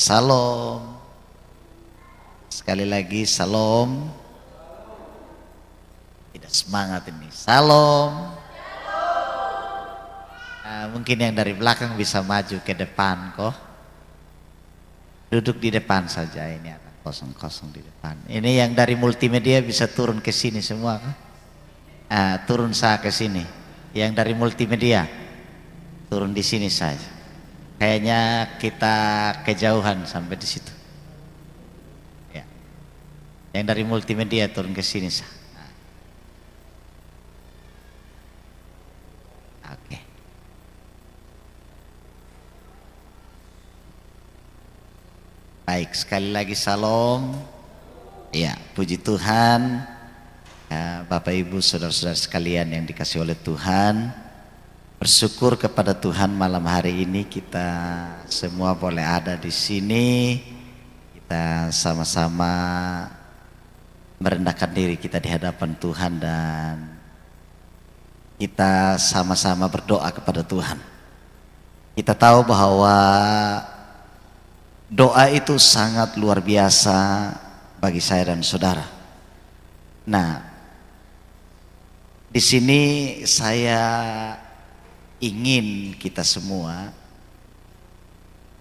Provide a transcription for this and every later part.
Salam. Sekali lagi salam. Tidak semangat ini. Salam. Nah, mungkin yang dari belakang bisa maju ke depan kok. Duduk di depan saja, ini ada kosong-kosong di depan. Ini yang dari multimedia bisa turun ke sini semua kok. Turun saya ke sini. Yang dari multimedia turun di sini saja. Kayaknya kita kejauhan sampai di situ. Ya. Yang dari multimedia turun ke sini sah. Oke. Baik, sekali lagi salam. Ya, puji Tuhan. Ya, Bapak Ibu, saudara-saudara sekalian yang dikasih oleh Tuhan. Bersyukur kepada Tuhan malam hari ini kita semua boleh ada di sini. Kita sama-sama merendahkan diri kita di hadapan Tuhan dan kita sama-sama berdoa kepada Tuhan. Kita tahu bahwa doa itu sangat luar biasa bagi saya dan saudara. Nah, di sini saya ingin kita semua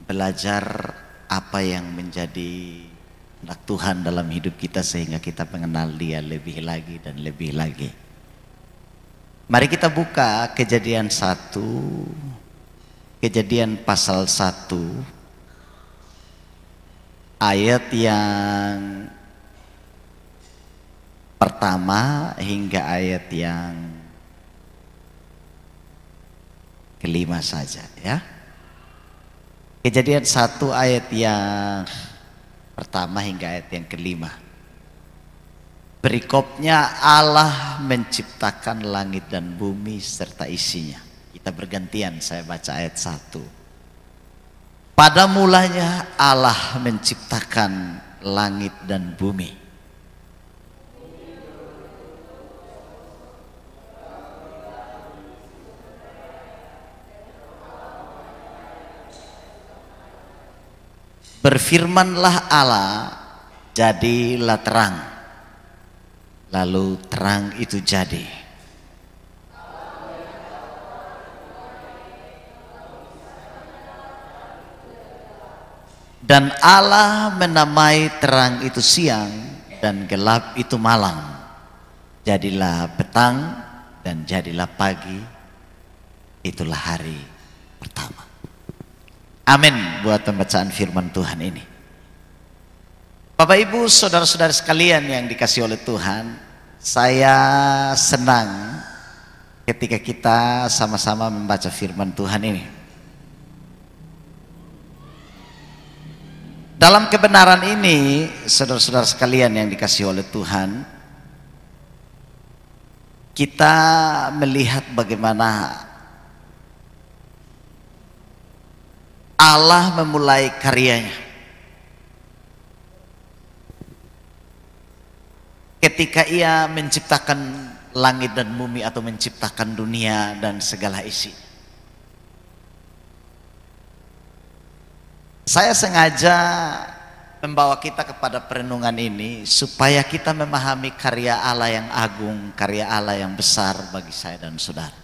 belajar apa yang menjadi kehendak Tuhan dalam hidup kita sehingga kita mengenal Dia lebih lagi dan lebih lagi. Mari kita buka Kejadian 1, Kejadian pasal 1, ayat yang pertama hingga ayat yang kelima saja ya. Kejadian 1 ayat yang pertama hingga ayat yang kelima. Perikopnya Allah menciptakan langit dan bumi serta isinya. Kita bergantian, saya baca ayat 1. Pada mulanya Allah menciptakan langit dan bumi. Berfirmanlah Allah, jadilah terang. Lalu terang itu jadi. Dan Allah menamai terang itu siang dan gelap itu malam. Jadilah petang dan jadilah pagi. Itulah hari pertama. Amin buat pembacaan firman Tuhan ini. Bapak Ibu, saudara-saudara sekalian yang dikasih oleh Tuhan, saya senang ketika kita sama-sama membaca firman Tuhan ini. Dalam kebenaran ini, saudara-saudara sekalian yang dikasih oleh Tuhan, kita melihat bagaimana Allah memulai karyanya. Ketika Ia menciptakan langit dan bumi atau menciptakan dunia dan segala isi. Saya sengaja membawa kita kepada perenungan ini supaya kita memahami karya Allah yang agung, karya Allah yang besar bagi saya dan saudara.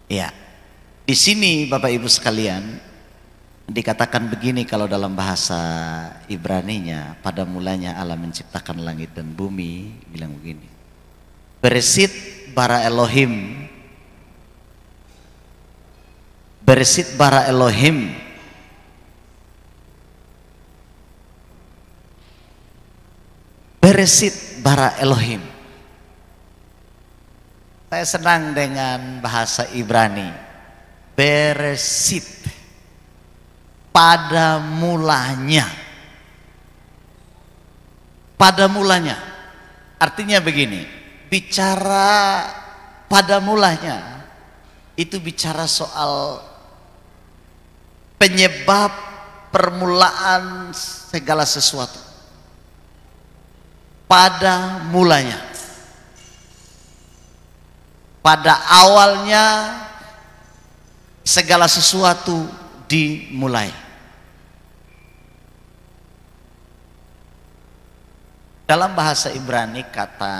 Ya. Di sini Bapak Ibu sekalian dikatakan begini kalau dalam bahasa Ibraninya, pada mulanya Allah menciptakan langit dan bumi, bilang begini. Beresit bara Elohim. Beresit bara Elohim. Beresit bara Elohim. Saya senang dengan bahasa Ibrani. Beresit, pada mulanya. Pada mulanya artinya begini, bicara pada mulanya itu bicara soal penyebab permulaan segala sesuatu. Pada mulanya, pada awalnya segala sesuatu dimulai. Dalam bahasa Ibrani kata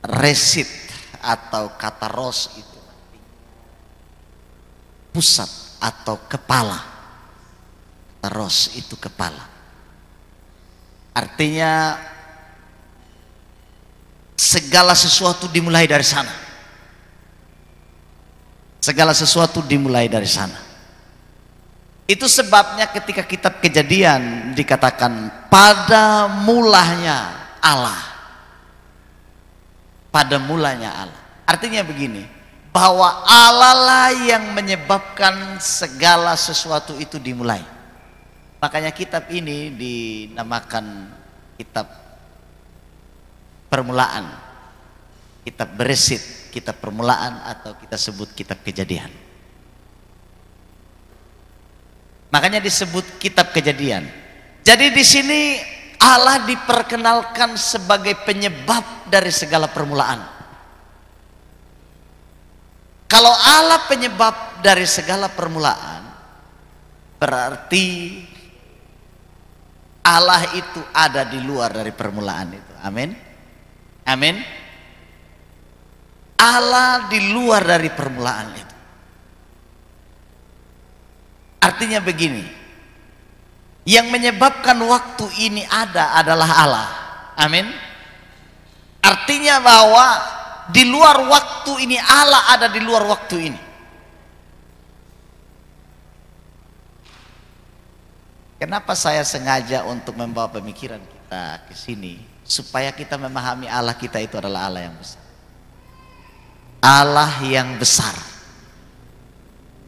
resit atau kata ros itu pusat atau kepala. Kata ros itu kepala. Artinya segala sesuatu dimulai dari sana. Segala sesuatu dimulai dari sana. Itu sebabnya ketika kitab Kejadian dikatakan pada mulanya Allah. Pada mulanya Allah. Artinya begini, bahwa Allah lah yang menyebabkan segala sesuatu itu dimulai. Makanya kitab ini dinamakan kitab permulaan, kitab Beresit, kitab permulaan, atau kita sebut kitab Kejadian. Makanya disebut kitab Kejadian. Jadi di sini Allah diperkenalkan sebagai penyebab dari segala permulaan. Kalau Allah penyebab dari segala permulaan, berarti Allah itu ada di luar dari permulaan itu. Amin. Amin. Allah di luar dari permulaan itu. Artinya begini, yang menyebabkan waktu ini ada adalah Allah. Amin. Artinya bahwa di luar waktu ini Allah ada di luar waktu ini. Kenapa saya sengaja untuk membawa pemikiran kita ke sini, supaya kita memahami Allah kita itu adalah Allah yang besar. Allah yang besar.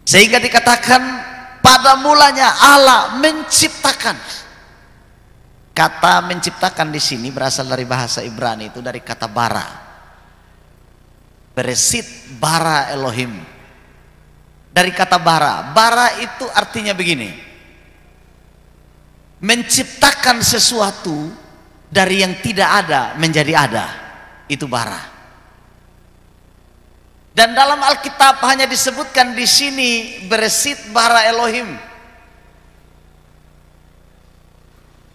Sehingga dikatakan pada mulanya Allah menciptakan. Kata menciptakan di sini berasal dari bahasa Ibrani, itu dari kata bara. Beresit bara Elohim. Dari kata bara. Bara itu artinya begini, menciptakan sesuatu dari yang tidak ada menjadi ada. Itu bara. Dan dalam Alkitab hanya disebutkan di sini beresit bara Elohim.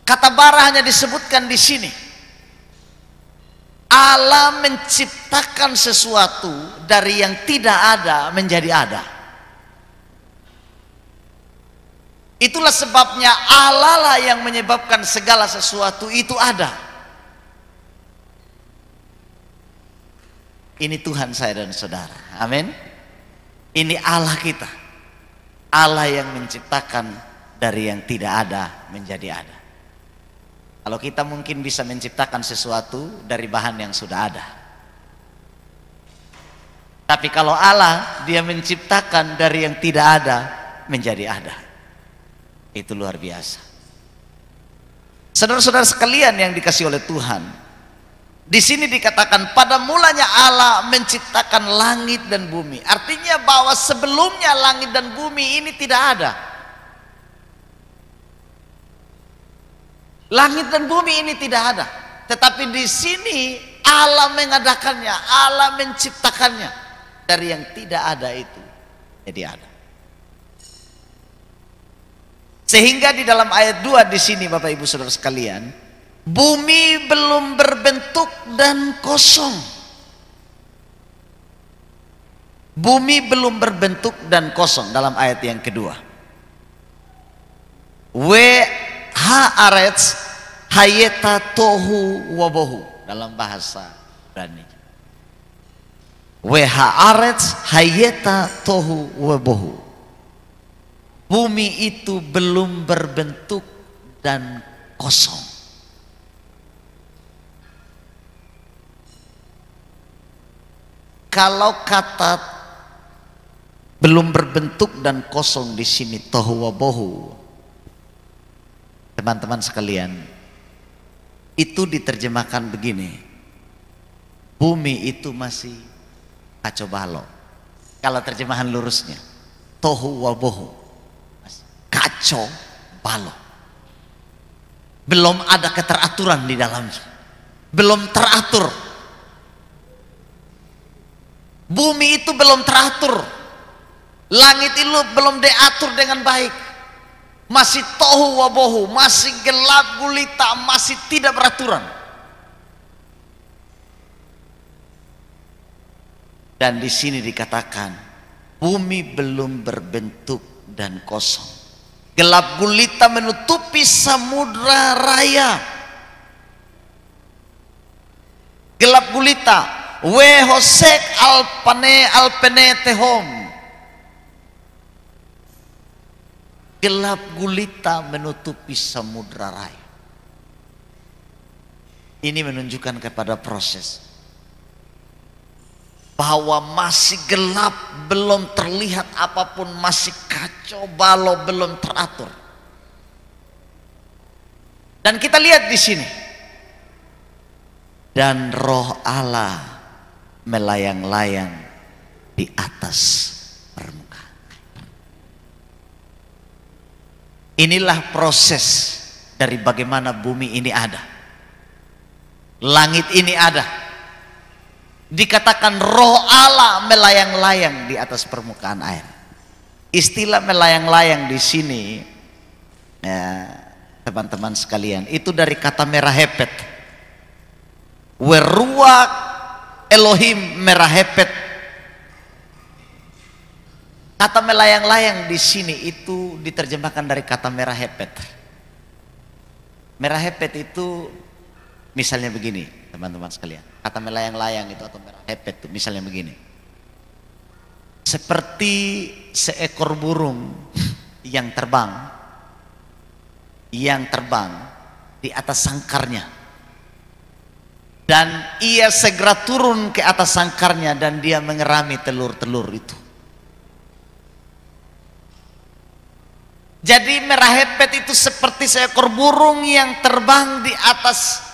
Kata bara hanya disebutkan di sini. Allah menciptakan sesuatu dari yang tidak ada menjadi ada. Itulah sebabnya Allah lah yang menyebabkan segala sesuatu itu ada. Ini Tuhan saya dan saudara. Amin. Ini Allah kita. Allah yang menciptakan dari yang tidak ada menjadi ada. Kalau kita mungkin bisa menciptakan sesuatu dari bahan yang sudah ada. Tapi kalau Allah, dia menciptakan dari yang tidak ada menjadi ada. Itu luar biasa. Saudara-saudara sekalian yang dikasihi oleh Tuhan, di sini dikatakan pada mulanya Allah menciptakan langit dan bumi. Artinya bahwa sebelumnya langit dan bumi ini tidak ada. Langit dan bumi ini tidak ada. Tetapi di sini Allah mengadakannya, Allah menciptakannya dari yang tidak ada itu jadi ada. Sehingga di dalam ayat 2 di sini Bapak Ibu Saudara sekalian, bumi belum berbentuk dan kosong. Bumi belum berbentuk dan kosong dalam ayat yang kedua. Haaretz hayeta tohu wabohu dalam bahasa Ibrani. Haaretz hayeta tohu wabohu. Bumi itu belum berbentuk dan kosong. Kalau kata belum berbentuk dan kosong di sini tohu wabohu, teman-teman sekalian, itu diterjemahkan begini, bumi itu masih kacau balau. Kalau terjemahan lurusnya tohu wabohu, kacau balau, belum ada keteraturan di dalamnya, belum teratur. Bumi itu belum teratur, langit itu belum diatur dengan baik, masih tohu wabohu, masih gelap gulita, masih tidak beraturan. Dan di sini dikatakan bumi belum berbentuk dan kosong. Gelap gulita menutupi samudra raya. Gelap gulita, we hosek alpene tehom. Gelap gulita menutupi samudra raya. Ini menunjukkan kepada proses bahwa masih gelap, belum terlihat apapun, masih kacau balau, belum teratur. Dan kita lihat di sini, dan roh Allah melayang-layang di atas permukaan. Inilah proses dari bagaimana bumi ini ada, langit ini ada. Dikatakan roh Allah melayang-layang di atas permukaan air. Istilah melayang-layang di sini, ya, teman-teman sekalian, itu dari kata merahepet. Weruak Elohim merahepet. Kata melayang-layang di sini itu diterjemahkan dari kata merahepet. Merahepet itu misalnya begini, teman-teman sekalian. Kata melayang-layang itu atau merahepet itu misalnya begini. Seperti seekor burung yang terbang di atas sangkarnya. Dan ia segera turun ke atas sangkarnya dan dia mengerami telur-telur itu. Jadi merahepet itu seperti seekor burung yang terbang di atas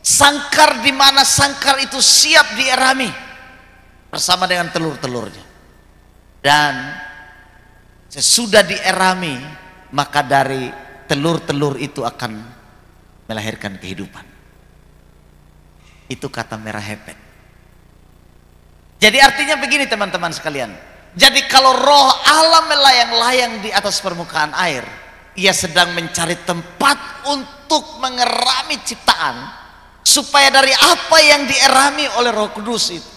sangkar, di mana sangkar itu siap dierami bersama dengan telur-telurnya. Dan sesudah dierami, maka dari telur-telur itu akan melahirkan kehidupan. Itu kata merahepet. Jadi artinya begini teman-teman sekalian. Jadi kalau roh Allah melayang-layang di atas permukaan air, ia sedang mencari tempat untuk mengerami ciptaan, supaya dari apa yang dierami oleh Roh Kudus itu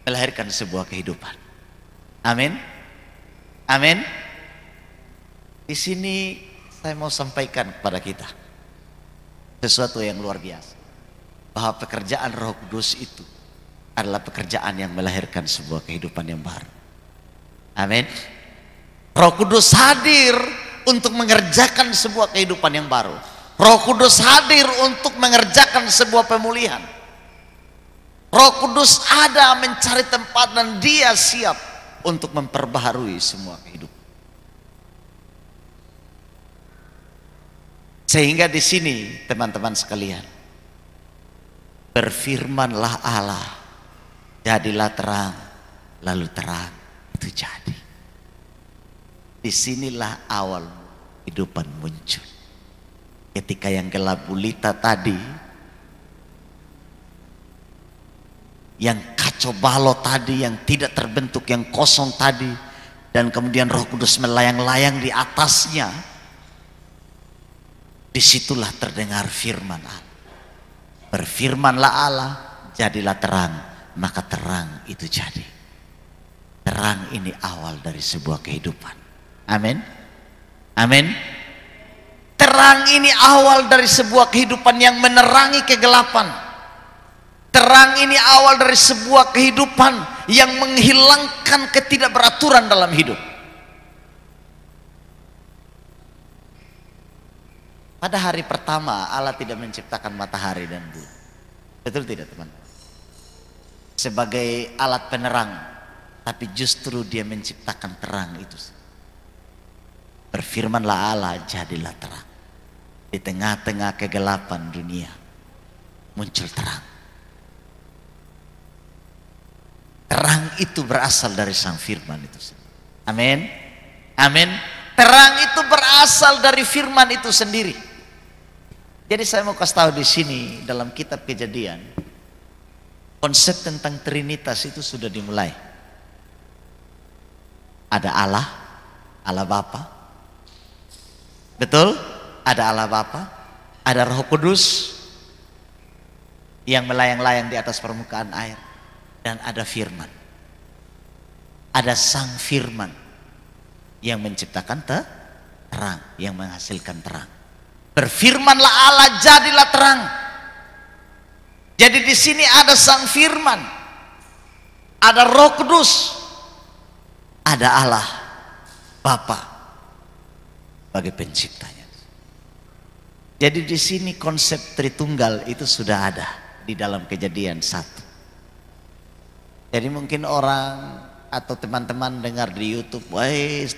melahirkan sebuah kehidupan. Amin. Amin. Di sini saya mau sampaikan kepada kita sesuatu yang luar biasa, bahwa pekerjaan Roh Kudus itu adalah pekerjaan yang melahirkan sebuah kehidupan yang baru. Amin. Roh Kudus hadir untuk mengerjakan sebuah kehidupan yang baru. Roh Kudus hadir untuk mengerjakan sebuah pemulihan. Roh Kudus ada mencari tempat dan dia siap untuk memperbaharui semua kehidupan. Sehingga di sini teman-teman sekalian, berfirmanlah Allah, jadilah terang, lalu terang itu jadi. Disinilah awal kehidupan muncul. Ketika yang gelap gulita tadi, yang kacau balau tadi, yang tidak terbentuk, yang kosong tadi, dan kemudian Roh Kudus melayang-layang di atasnya, disitulah terdengar firman Allah. Berfirmanlah Allah, jadilah terang, maka terang itu jadi. Terang ini awal dari sebuah kehidupan. Amin. Amin. Terang ini awal dari sebuah kehidupan yang menerangi kegelapan. Terang ini awal dari sebuah kehidupan yang menghilangkan ketidakberaturan dalam hidup. Pada hari pertama Allah tidak menciptakan matahari dan bulan. Betul tidak teman-teman? Sebagai alat penerang, tapi justru dia menciptakan terang itu. Berfirmanlah Allah, jadilah terang. Di tengah-tengah kegelapan dunia muncul terang. Terang itu berasal dari sang firman itu. Amin. Amin. Terang itu berasal dari firman itu sendiri. Jadi saya mau kasih tahu di sini dalam kitab Kejadian, konsep tentang Trinitas itu sudah dimulai. Ada Allah, Allah Bapa. Betul? Ada Allah Bapa, ada Roh Kudus yang melayang-layang di atas permukaan air, dan ada firman. Ada Sang Firman yang menciptakan terang, yang menghasilkan terang. Berfirmanlah Allah, jadilah terang. Jadi di sini ada Sang Firman, ada Roh Kudus, ada Allah Bapa sebagai penciptanya. Jadi di sini konsep Tritunggal itu sudah ada di dalam Kejadian 1. Jadi mungkin orang atau teman-teman dengar di YouTube, wah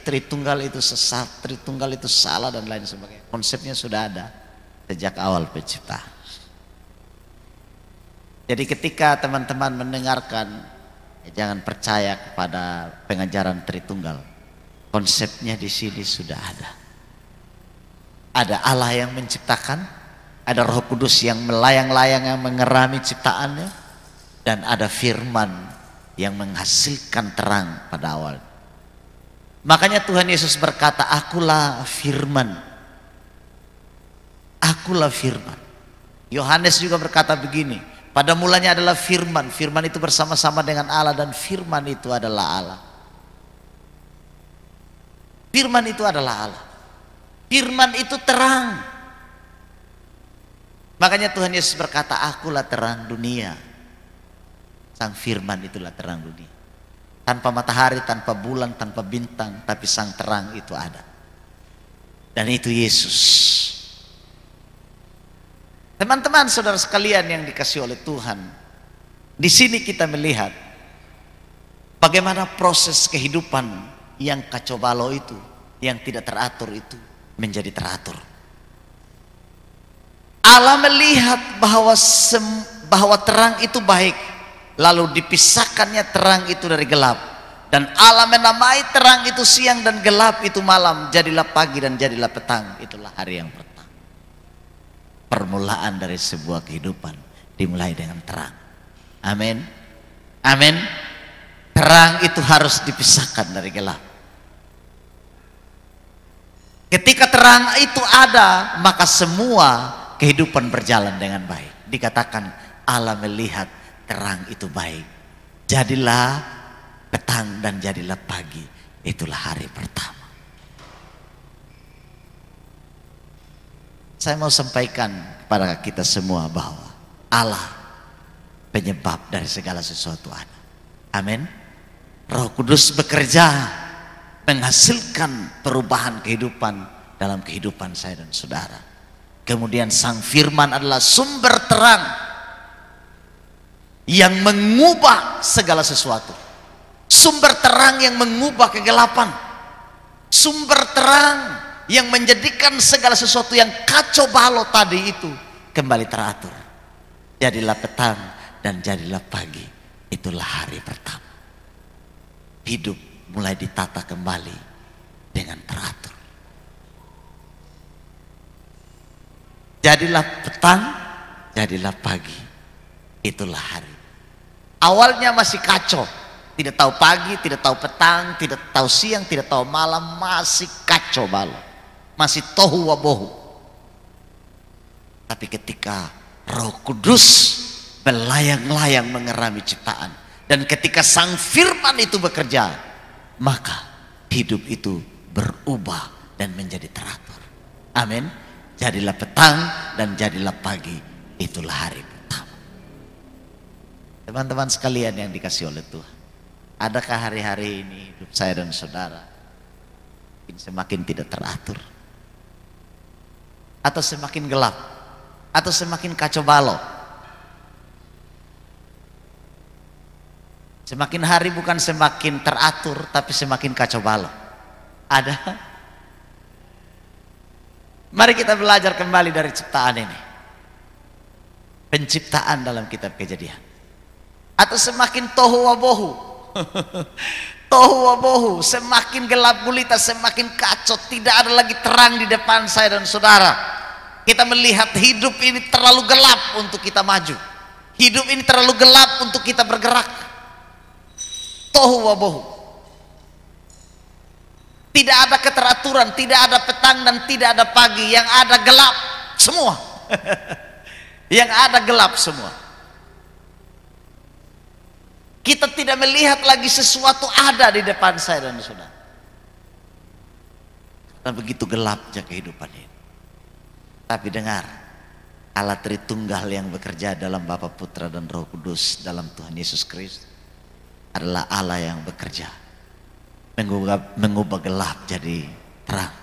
Tritunggal itu sesat, Tritunggal itu salah dan lain sebagainya. Konsepnya sudah ada sejak awal penciptaan. Jadi ketika teman-teman mendengarkan, ya jangan percaya kepada pengajaran Tritunggal. Konsepnya di sini sudah ada. Ada Allah yang menciptakan, ada Roh Kudus yang melayang-layang yang mengerami ciptaannya, dan ada firman yang menghasilkan terang pada awal. Makanya Tuhan Yesus berkata, akulah firman. Akulah firman. Yohanes juga berkata begini, pada mulanya adalah firman. Firman itu bersama-sama dengan Allah, dan firman itu adalah Allah. Firman itu adalah Allah. Firman itu terang. Makanya Tuhan Yesus berkata, akulah terang dunia. Sang Firman itulah terang dunia. Tanpa matahari, tanpa bulan, tanpa bintang, tapi sang terang itu ada. Dan itu Yesus. Teman-teman, saudara sekalian yang dikasihi oleh Tuhan, di sini kita melihat bagaimana proses kehidupan yang kacau balau itu, yang tidak teratur itu menjadi teratur. Allah melihat bahwa terang itu baik, lalu dipisahkannya terang itu dari gelap, dan Allah menamai terang itu siang dan gelap itu malam. Jadilah pagi dan jadilah petang, itulah hari yang pertama. Permulaan dari sebuah kehidupan dimulai dengan terang. Amin, amin. Terang itu harus dipisahkan dari gelap. Ketika terang itu ada, maka semua kehidupan berjalan dengan baik. Dikatakan Allah melihat terang itu baik. Jadilah petang dan jadilah pagi. Itulah hari pertama. Saya mau sampaikan kepada kita semua bahwa Allah penyebab dari segala sesuatu ada. Amin. Roh Kudus bekerja menghasilkan perubahan kehidupan dalam kehidupan saya dan saudara. Kemudian Sang Firman adalah sumber terang yang mengubah segala sesuatu. Sumber terang yang mengubah kegelapan. Sumber terang yang menjadikan segala sesuatu yang kacau balau tadi itu kembali teratur. Jadilah petang dan jadilah pagi. Itulah hari pertama. Hidup mulai ditata kembali dengan teratur. Jadilah petang, jadilah pagi. Itulah hari. Awalnya masih kacau, tidak tahu pagi, tidak tahu petang, tidak tahu siang, tidak tahu malam, masih kacau balau, masih tohu wabohu. Tapi ketika Roh Kudus melayang-layang mengerami ciptaan, dan ketika Sang Firman itu bekerja, maka hidup itu berubah dan menjadi teratur. Amin. Jadilah petang dan jadilah pagi. Itulah hari pertama. Teman-teman sekalian yang dikasihi oleh Tuhan, adakah hari-hari ini hidup saya dan saudara semakin tidak teratur, atau semakin gelap, atau semakin kacau balau? Semakin hari bukan semakin teratur, tapi semakin kacau balau. Ada? Mari kita belajar kembali dari ciptaan ini. Penciptaan dalam kitab Kejadian. Atau semakin tohu wabohu. Tohu wabohu, semakin gelap gulita, semakin kacau, tidak ada lagi terang di depan saya dan saudara. Kita melihat hidup ini terlalu gelap untuk kita maju. Hidup ini terlalu gelap untuk kita bergerak. Tohu wabohu. Tidak ada keteraturan, tidak ada petang dan tidak ada pagi, yang ada gelap semua. Yang ada gelap semua. Kita tidak melihat lagi sesuatu ada di depan saya dan saudara. Karena begitu gelapnya kehidupan ini. Tapi dengar, Allah Tritunggal yang bekerja dalam Bapa, Putra dan Roh Kudus dalam Tuhan Yesus Kristus adalah Allah yang bekerja mengubah gelap jadi terang,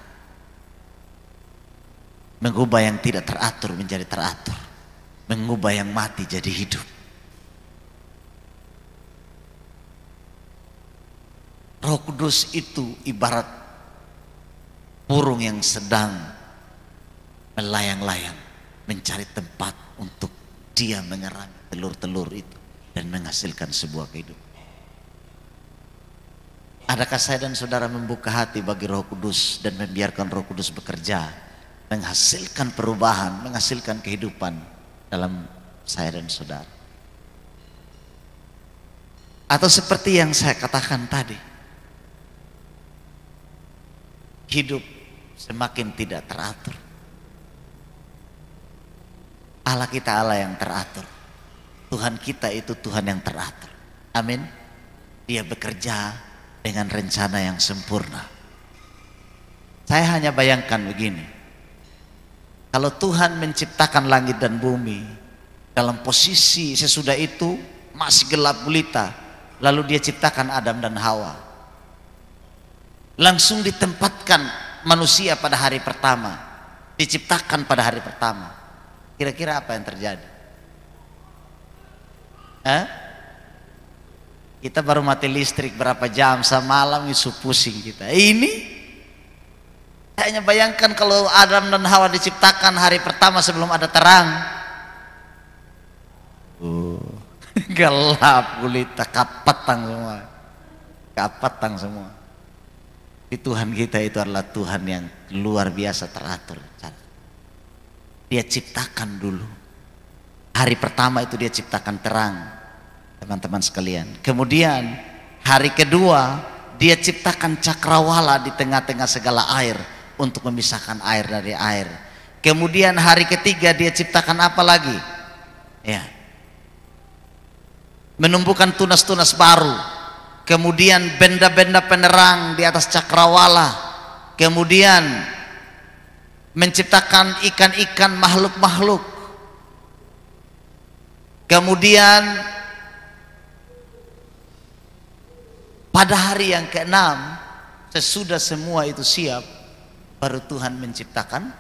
mengubah yang tidak teratur menjadi teratur, mengubah yang mati jadi hidup. Roh Kudus itu ibarat burung yang sedang melayang-layang mencari tempat untuk dia mengerangi telur-telur itu dan menghasilkan sebuah kehidupan. Adakah saya dan saudara membuka hati bagi Roh Kudus dan membiarkan Roh Kudus bekerja, menghasilkan perubahan, menghasilkan kehidupan dalam saya dan saudara? Atau seperti yang saya katakan tadi, hidup semakin tidak teratur. Allah kita Allah yang teratur. Tuhan kita itu Tuhan yang teratur. Amin. Dia bekerja dengan rencana yang sempurna. Saya hanya bayangkan begini. Kalau Tuhan menciptakan langit dan bumi dalam posisi sesudah itu masih gelap gulita, lalu dia ciptakan Adam dan Hawa, langsung ditempatkan manusia pada hari pertama, diciptakan pada hari pertama, kira-kira apa yang terjadi? Kita baru mati listrik berapa jam semalam, isu pusing kita. Ini hanya bayangkan kalau Adam dan Hawa diciptakan hari pertama sebelum ada terang. Gelap gulita, kapatang semua. Kapatang semua. Di Tuhan kita itu adalah Tuhan yang luar biasa teratur. Dia ciptakan dulu. Hari pertama itu dia ciptakan terang, teman-teman sekalian. Kemudian hari kedua dia ciptakan cakrawala di tengah-tengah segala air untuk memisahkan air dari air. Kemudian hari ketiga dia ciptakan apa lagi? Ya, menumbuhkan tunas-tunas baru. Kemudian benda-benda penerang di atas cakrawala. Kemudian menciptakan ikan-ikan, makhluk-makhluk. Kemudian pada hari yang ke-6, sesudah semua itu siap, baru Tuhan menciptakan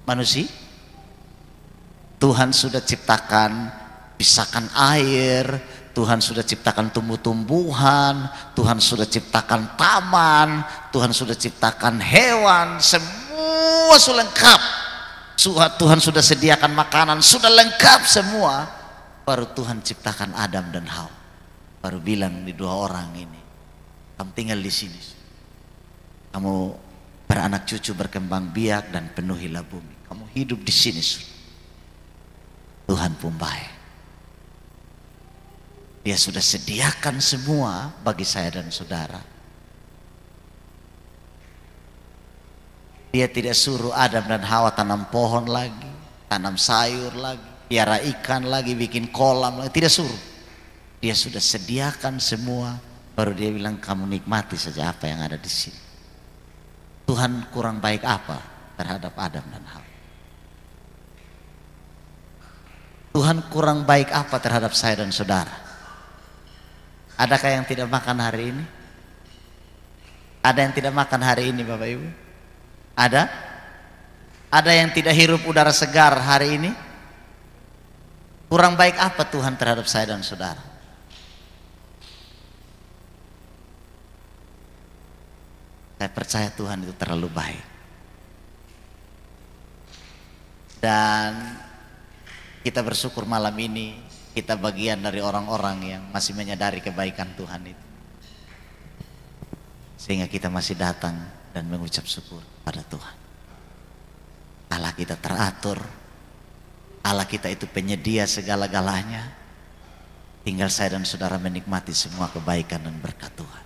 manusia. Tuhan sudah ciptakan pisahkan air, Tuhan sudah ciptakan tumbuh-tumbuhan, Tuhan sudah ciptakan taman, Tuhan sudah ciptakan hewan, semua sudah lengkap. Tuhan sudah sediakan makanan, sudah lengkap semua. Baru Tuhan ciptakan Adam dan Hawa. Baru bilang di dua orang ini, kamu tinggal di sini. Kamu beranak cucu, berkembang biak dan penuhilah bumi. Kamu hidup di sini. Tuhan pun baik. Dia sudah sediakan semua bagi saya dan saudara. Dia tidak suruh Adam dan Hawa tanam pohon lagi, tanam sayur lagi, piara ikan lagi, bikin kolam lagi. Tidak suruh. Dia sudah sediakan semua. Baru dia bilang kamu nikmati saja apa yang ada di sini. Tuhan kurang baik apa terhadap Adam dan Hawa? Tuhan kurang baik apa terhadap saya dan saudara? Adakah yang tidak makan hari ini? Ada yang tidak makan hari ini Bapak Ibu? Ada? Ada yang tidak hirup udara segar hari ini? Kurang baik apa Tuhan terhadap saya dan saudara? Saya percaya Tuhan itu terlalu baik. Dan kita bersyukur malam ini kita bagian dari orang-orang yang masih menyadari kebaikan Tuhan itu. Sehingga kita masih datang dan mengucap syukur pada Tuhan. Allah kita teratur. Allah kita itu penyedia segala-galanya. Tinggal saya dan saudara menikmati semua kebaikan dan berkat Tuhan.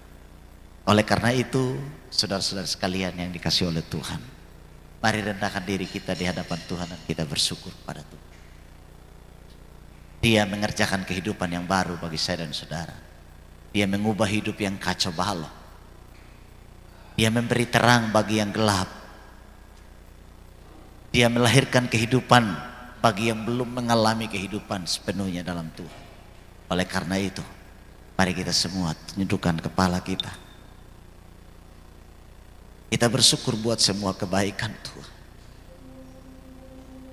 Oleh karena itu, saudara-saudara sekalian yang dikasihi oleh Tuhan, mari rendahkan diri kita di hadapan Tuhan dan kita bersyukur pada Tuhan. Dia mengerjakan kehidupan yang baru bagi saya dan saudara. Dia mengubah hidup yang kacau balau. Dia memberi terang bagi yang gelap. Dia melahirkan kehidupan bagi yang belum mengalami kehidupan sepenuhnya dalam Tuhan. Oleh karena itu, mari kita semua tundukkan kepala kita. Kita bersyukur buat semua kebaikan Tuhan.